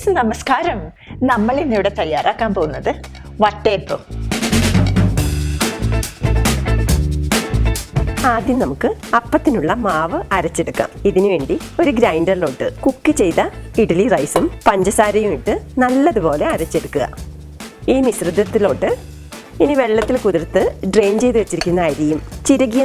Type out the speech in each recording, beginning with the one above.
Friends, നമസ്കാരം. നമ്മൾ ഇന്നിവിടെ തയ്യാറാക്കാൻ പോകുന്നത് വട്ടയപ്പം. ആദ്യം നമുക്ക് അപ്പത്തിനുള്ള മാവ് അരച്ചെടുക്കാം. ഇതിനു വേണ്ടി ഒരു ഗ്രൈൻഡറിലോട്ട് കുക്ക് ചെയ്ത ഇഡ്ഡലി റൈസും പഞ്ചസാരയും ഇട്ട് നല്ലതുപോലെ അരച്ചെടുക്കുക. ഈ മിശ്രിതത്തിലോട്ട് ഇനി വെള്ളത്തിൽ കുതിർത്ത് ഡ്രെയിൻ ചെയ്ത് വെച്ചിരിക്കുന്ന അരിയും ചിരകിയ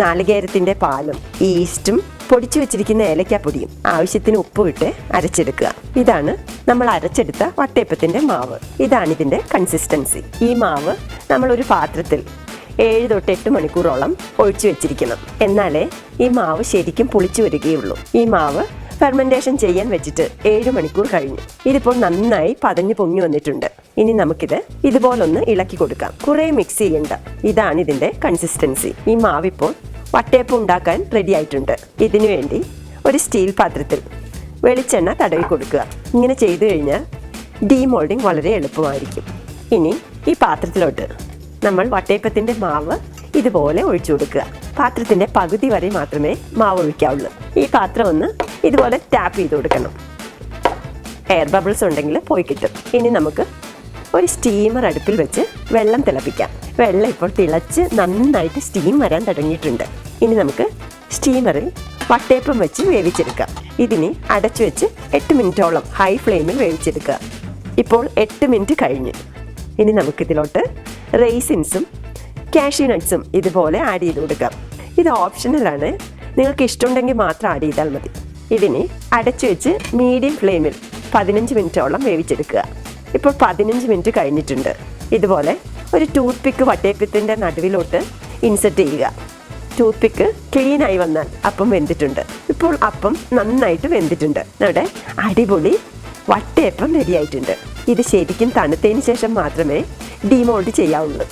നാളികേരത്തിന്റെ പാലും ഈസ്റ്റും പൊടിച്ചു വെച്ചിരിക്കുന്ന ഏലക്കാപ്പൊടിയും ആവശ്യത്തിന് ഉപ്പും ഇട്ട് അരച്ചെടുക്കുക. ഇതാണ് നമ്മൾ അരച്ചെടുത്ത വട്ടയപ്പത്തിന്റെ മാവ്. ഇതാണ് ഇതിന്റെ കൺസിസ്റ്റൻസി. ഈ മാവ് നമ്മൾ ഒരു പാത്രത്തിൽ 7 തൊട്ട് 8 മണിക്കൂറോളം ഒഴിച്ചു വെച്ചിരിക്കണം. എന്നാലേ ഈ മാവ് ശരിക്കും പുളിച്ചു വരികയുള്ളൂ. ഈ മാവ് ഫെർമെന്റേഷൻ ചെയ്യാൻ വെച്ചിട്ട് 7 മണിക്കൂർ കഴിഞ്ഞു. ഇതിപ്പോൾ നന്നായി പതഞ്ഞു പൊങ്ങി വന്നിട്ടുണ്ട്. ഇനി നമുക്കിത് ഇതുപോലൊന്ന് ഇളക്കി കൊടുക്കാം. കുറെ മിക്സ് ചെയ്യണ്ട. ഇതാണ് ഇതിന്റെ കൺസിസ്റ്റൻസി. ഈ മാവിപ്പോൾ വട്ടയപ്പം ഉണ്ടാക്കാൻ റെഡി ആയിട്ടുണ്ട്. ഇതിനു വേണ്ടി ഒരു സ്റ്റീൽ പാത്രത്തിൽ വെളിച്ചെണ്ണ തടവി കൊടുക്കുക. ഇങ്ങനെ ചെയ്തു കഴിഞ്ഞാൽ ഡീമോൾഡിങ് വളരെ എളുപ്പമായിരിക്കും. ഇനി ഈ പാത്രത്തിലോട്ട് നമ്മൾ വട്ടയപ്പത്തിന്റെ മാവ് ഇതുപോലെ ഒഴിച്ചു കൊടുക്കുക. പാത്രത്തിന്റെ പകുതി വരെ മാത്രമേ മാവ് ഒഴിക്കാവുള്ളൂ. ഈ പാത്രം ഒന്ന് ഇതുപോലെ ടാപ്പ് ചെയ്ത് കൊടുക്കണം. എയർ ബബിൾസ് ഉണ്ടെങ്കിൽ പോയി കിട്ടും. ഇനി നമുക്ക് ഒരു സ്റ്റീമർ അടുപ്പിൽ വെച്ച് വെള്ളം തിളപ്പിക്കാം. വെള്ളം ഇപ്പോൾ തിളച്ച് നന്നായിട്ട് സ്റ്റീം വരാൻ തുടങ്ങിയിട്ടുണ്ട്. ഇനി നമുക്ക് സ്റ്റീമറിൽ വട്ടയപ്പം വെച്ച് വേവിച്ചെടുക്കാം. ഇതിനി അടച്ചു വെച്ച് 8 മിനിറ്റോളം ഹൈ ഫ്ലെയിമിൽ വേവിച്ചെടുക്കുക. ഇപ്പോൾ 8 മിനിറ്റ് കഴിഞ്ഞു. ഇനി നമുക്കിതിലോട്ട് റൈസിൻസും കാഷ്യൂ നട്ട്സും ഇതുപോലെ ആഡ് ചെയ്ത് കൊടുക്കാം. ഇത് ഓപ്ഷണലാണ്. നിങ്ങൾക്ക് ഇഷ്ടമുണ്ടെങ്കിൽ മാത്രം ആഡ് ചെയ്താൽ മതി. ഇതിനെ അടച്ചു വെച്ച് മീഡിയം ഫ്ലെയിമിൽ 15 മിനിറ്റോളം വേവിച്ചെടുക്കുക. ഇപ്പോൾ 15 മിനിറ്റ് കഴിഞ്ഞിട്ടുണ്ട്. ഇതുപോലെ ഒരു ടൂത്ത് പിക്ക് വട്ടയപ്പത്തിൻ്റെ നടുവിലോട്ട് ഇൻസെർട്ട് ചെയ്യുക. ടൂത്ത് പിക്ക് ക്ലീനായി വന്നാൽ അപ്പം വെന്തിട്ടുണ്ട്. ഇപ്പോൾ അപ്പം നന്നായിട്ട് വെന്തിട്ടുണ്ട്. നമ്മുടെ അടിപൊളി വട്ടയപ്പം റെഡി ആയിട്ടുണ്ട്. ഇത് ശരിക്കും തണുത്തതിന് ശേഷം മാത്രമേ ഡീമോൾഡ് ചെയ്യാവുള്ളൂ.